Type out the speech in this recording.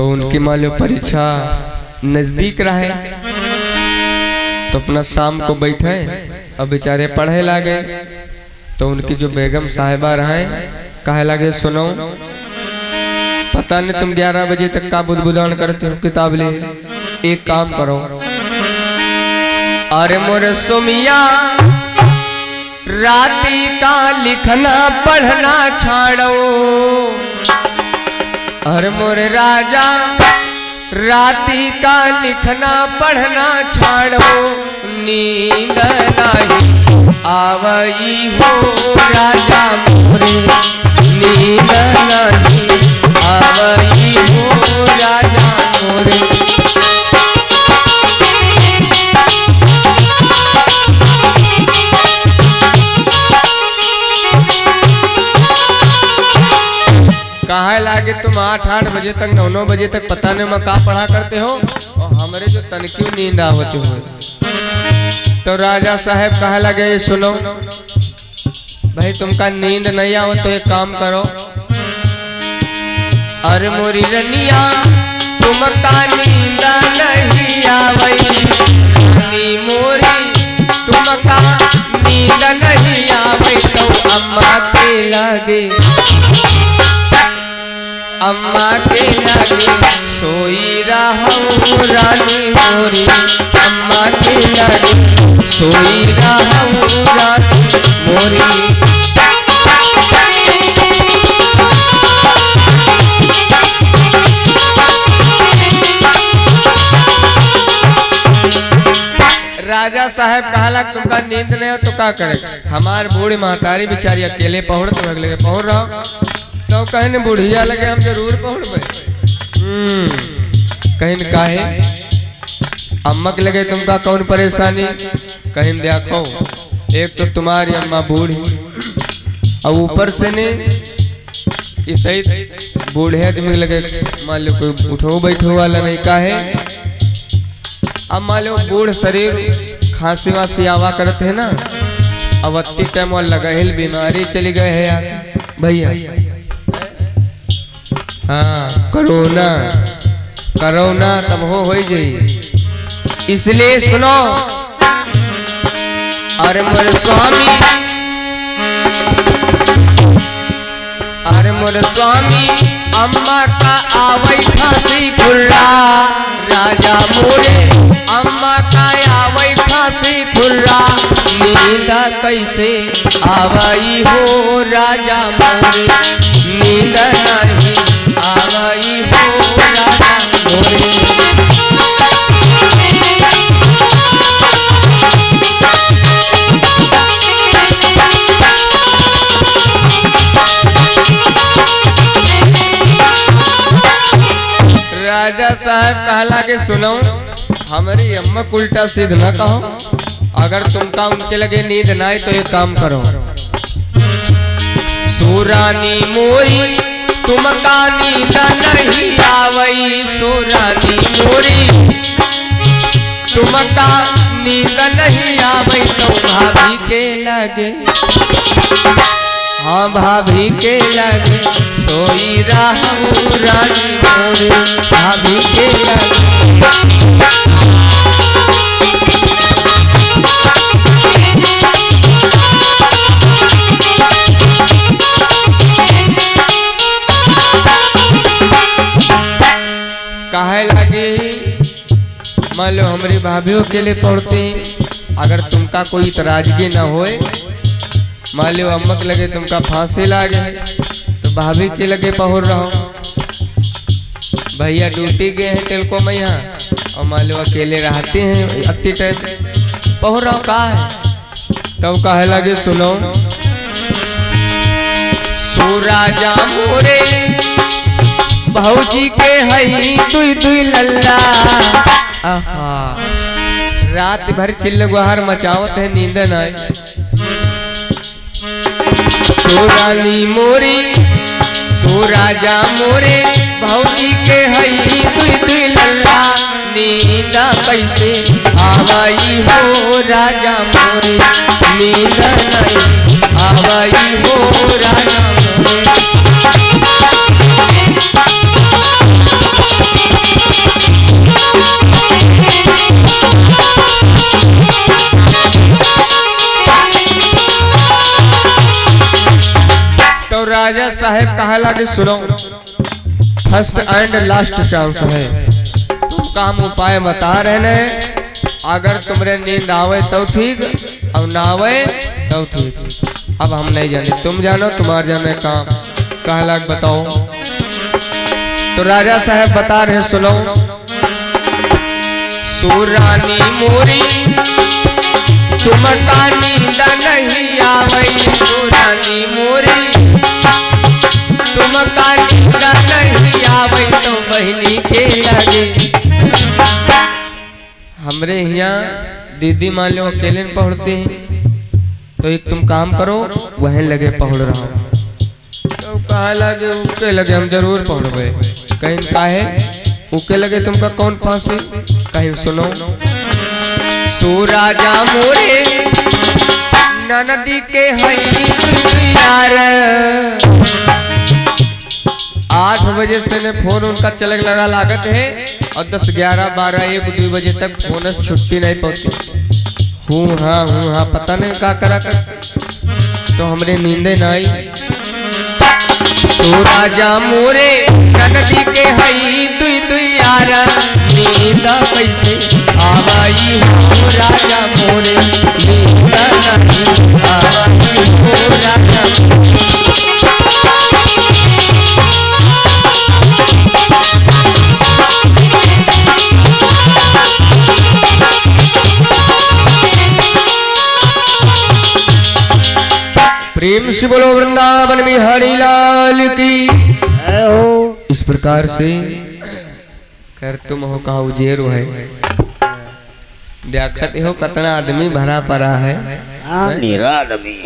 तो उनकी मान लो परीक्षा नजदीक रहे तो अपना शाम को बैठे और बेचारे पढ़े लागे। तो उनकी जो बेगम साहिबा रहे कहे लगे सुनो, पता नहीं तुम 11 बजे तक का बुदबुदान करते हो किताब ले, एक काम करो, अरे मोरे सोमिया राती का लिखना पढ़ना छाड़ो, अरे मोरे राजा राती का लिखना पढ़ना छाड़ो, नींद नहीं आवई हो राजा मोरे, नींद नहीं आवई हो राजा मोरे। कहा लागे तुम 8 बजे तक 9 बजे तक पता नहीं मैं कहा पढ़ा करते हो और हमारे जो तनकी नींद आवती हो। तो राजा साहब कहा लगे सुनो भाई तुमका नींद नहीं आओ तो एक काम करो, अरे मोरी रनिया तुमका नींद नहीं आवई, नी मोरी तुमका नींद नहीं आवई तो अम्मा के लगे, अम्मा के लगे सोई रहूं रानी मोरी, अम्मा के लगे सोई रहूं रानी मोरी। राजा साहब कहला तुमका नींद नहीं हो तो क्या करे, हमार बूढ़ी महतारी बेचारी अकेले पहुड़ तो अगले पहुड़ रहा तो कहने बुढ़िया लगे हम जरूर पहुँच कहीं काहे अम्मा के लगे तुमका कौन परेशानी, कहीं देखो एक तो तुम्हारी अम्मा बूढ़ी और ऊपर से ने इसे बूढ़े आदमी लगे मान लो कोई उठो बैठो वाला नहीं काहे। अब मान लो बूढ़ शरीर खांसी वासी आवा करते है ना, अब अति टाइम वाला लगा हिल बीमारी चली गए है यार भैया, हाँ कोरोना कोरोना तब हो जाई। इसलिए सुनो, अरे मोरे स्वामी, अरे मोरे स्वामी अम्मा का आवई खांसी खुर्रा, राजा मोरे अम्मा का आवई खांसी खुर्रा, नींद कैसे आवई हो राजा मोरे, नींद नहीं आवई हो राजा मोरे। राजा साहब कहला के सुनो, हमारी अम्मा उल्टा सीध ना कहो, अगर तुमका उनके लगे नींद ना आए तो एक काम करो, सुरानी मोरी तुमका नींद नहीं आवई, सुरानी मोरी तुमका नींद नहीं आवई तो भाभी के लगे, हाँ भाभी के लगे सोई रहूं रानी मोरे, भाभी के लगे। काहे लगे मान लो हमारी भाभीयों के लिए पढ़ते हैं, अगर तुमका कोई इतराजगी ना होए, मान लो अम्मा के लगे तुमका फांसी लागे तो भाभी के लगे पहुर रहो, भैया ड्यूटी गए हैं टेलको में यहाँ और मान लो अकेले रहते हैं अति टाइम पहुर रहो का है। तब कहे लगे सुनो, सुराजा मोरे भौजी के हई दुई दुई लल्ला, आहा रात भर चिल्ल गुहार मचावत है नींद न, सोरानी मोरी सोराजा मोरे भौजी के हई दुई दुई लल्ला, नींद कैसे आवई हो राजा मोरे, नींद नहीं आवई हो राजा मोरे। साहेब कहा लगे सुनो, फर्स्ट एंड लास्ट चांस है, तुमका हम उपाय बता रहे हैं। अगर तुमरे नींद आवे तो ठीक, और ना आवे तो ठीक। अब हम नहीं जाने, तुम जानो, तुम्हारे जाने काम। कहा लग बताओ। तो राजा साहब बता रहे सुनो, सुरानी मोरी तुमका नींद नहीं आवई, सुरानी मोरी तुमका नींद नहीं आवई, तो बहनी के लगे। हमरे यहाँ दीदी मान लो अकेले में पढ़ते हैं, तो एक तुम काम करो, वहीं लगे पढ़ रहा हूँ। तो कहा लगे उके लगे हम जरूर पढ़वे। कहीं काहे उके लगे तुमका कौन फांसी, कहीं सुनो। सुराजा मोरे ननदी के हई यार, 8 बजे से ने फोन उनका चलक लगा लागत है, और 10, 11, 12, 1, 2 बजे तक फोन से छुट्टी नहीं पाती। हूँ हाँ पता नहीं क्या करा कर, तो हमरे नींदे न आई। सुराजा मोरे ननदी के हई दुई यार, नींद कैसे आवाई हो राजा मोरे, नींद नहीं आवाई हो राजा। प्रेम से बोलो वृंदावन बिहारी लाल की। इस प्रकार से कर तुम हो कहा उजेर है, देखते हो कितना आदमी भरा पड़ा है। मेरा आदमी।